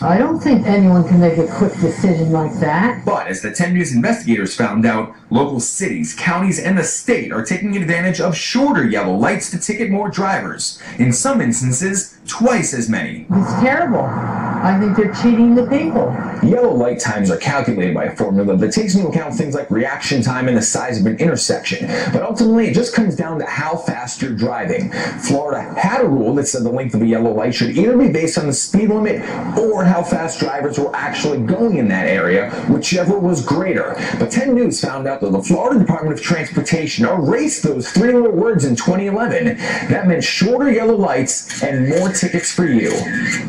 I don't think anyone can make a quick decision like that. But as the 10 News investigators found out, local cities, counties, and the state are taking advantage of shorter yellow lights to ticket more drivers. In some instances, twice as many. It's terrible. I think they're cheating the people. Yellow light times are calculated by a formula that takes into account things like reaction time and the size of an intersection. But ultimately, it just comes down to how fast you're driving. Florida had a rule that said the length of a yellow light should either be based on the speed limit or how fast drivers were actually going in that area, whichever was greater. But 10 News found out that the Florida Department of Transportation erased those three little words in 2011. That meant shorter yellow lights and more tickets for you.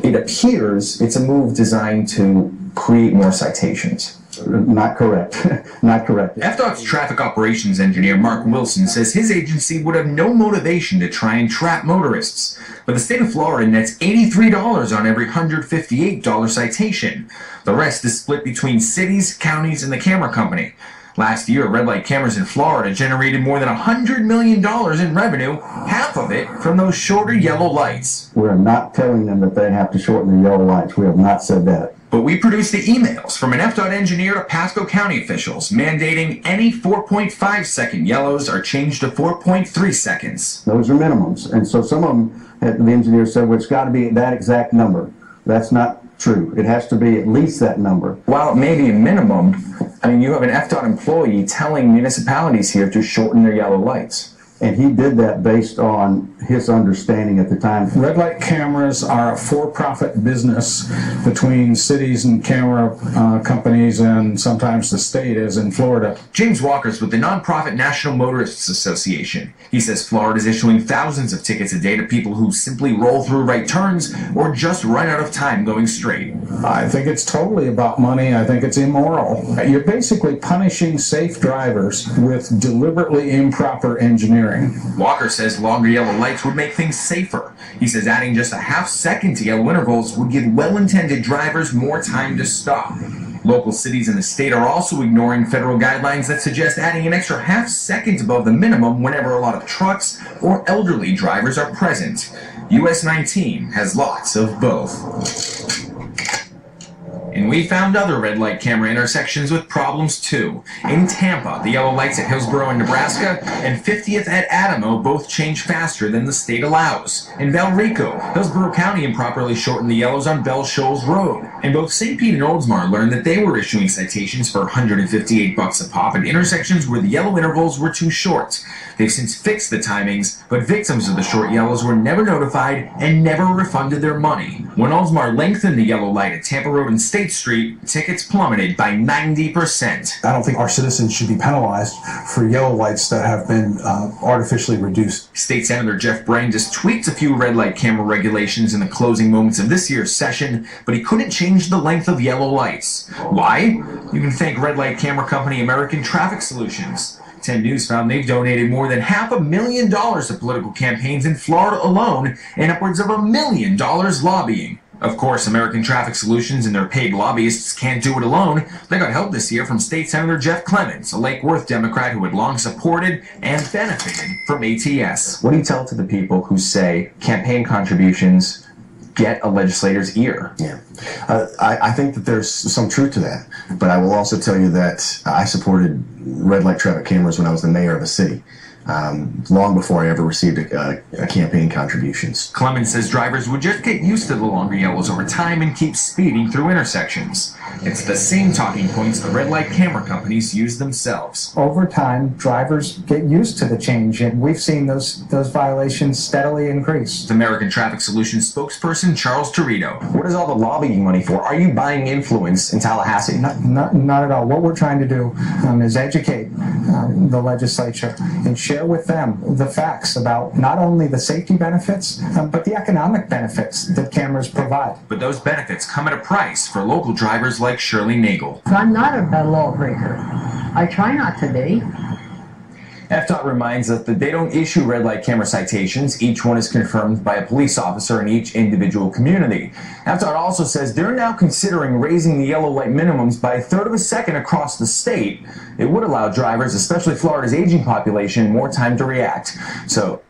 It appears it's a move designed to create more citations. Not correct. Not correct. FDOT's traffic operations engineer Mark Wilson says his agency would have no motivation to try and trap motorists. But the state of Florida nets $83 on every $158 citation. The rest is split between cities, counties, and the camera company. Last year, red light cameras in Florida generated more than $100 million in revenue, half of it from those shorter yellow lights. We're not telling them that they have to shorten the yellow lights. We have not said that. But we produced the emails from an FDOT engineer to Pasco County officials mandating any 4.5-second yellows are changed to 4.3 seconds. Those are minimums. And so some of them, the engineer said, well, it's got to be that exact number. That's not true. It has to be at least that number. While it may be a minimum, I mean, you have an FDOT employee telling municipalities here to shorten their yellow lights. And he did that based on his understanding at the time. Red light cameras are a for-profit business between cities and camera companies, and sometimes the state, as in Florida. James Walker's with the nonprofit National Motorists Association. He says Florida is issuing thousands of tickets a day to people who simply roll through right turns or just run out of time going straight. I think it's totally about money. I think it's immoral. You're basically punishing safe drivers with deliberately improper engineering. Walker says longer yellow lights would make things safer. He says adding just a half second to yellow intervals would give well-intended drivers more time to stop. Local cities in the state are also ignoring federal guidelines that suggest adding an extra half second above the minimum whenever a lot of trucks or elderly drivers are present. US 19 has lots of both. And we found other red light camera intersections with problems too. In Tampa, the yellow lights at Hillsborough in Nebraska and 50th at Adamo both change faster than the state allows. In Valrico, Hillsborough County improperly shortened the yellows on Bell Shoals Road. And both St. Pete and Oldsmar learned that they were issuing citations for $158 a pop at intersections where the yellow intervals were too short. They've since fixed the timings, but victims of the short yellows were never notified and never refunded their money. When Oldsmar lengthened the yellow light at Tampa Road and State Street, tickets plummeted by 90%. I don't think our citizens should be penalized for yellow lights that have been artificially reduced. State Senator Jeff Brain just tweaked a few red light camera regulations in the closing moments of this year's session, but he couldn't change the length of yellow lights. Why? You can thank red light camera company American Traffic Solutions. 10 News found they've donated more than $500,000 to political campaigns in Florida alone and upwards of $1 million lobbying. Of course, American Traffic Solutions and their paid lobbyists can't do it alone. They got help this year from State Senator Jeff Clements, a Lake Worth Democrat who had long supported and benefited from ATS. What do you tell to the people who say campaign contributions get a legislator's ear? Yeah, I think that there's some truth to that, but I will also tell you that I supported red light traffic cameras when I was the mayor of a city. Long before I ever received a campaign contributions. Clemens says drivers would just get used to the longer yellows over time and keep speeding through intersections. It's the same talking points the red light camera companies use themselves. Over time, drivers get used to the change, and we've seen those violations steadily increase. The American Traffic Solutions spokesperson Charles Torito. What is all the lobbying money for? Are you buying influence in Tallahassee? Not at all. What we're trying to do is educate the legislature and share with them the facts about not only the safety benefits, but the economic benefits that cameras provide. But those benefits come at a price for local drivers like Shirley Nagel. I'm not a lawbreaker. I try not to be. FDOT reminds us that they don't issue red light camera citations. Each one is confirmed by a police officer in each individual community. FDOT also says they're now considering raising the yellow light minimums by 1/3 of a second across the state. It would allow drivers, especially Florida's aging population, more time to react. So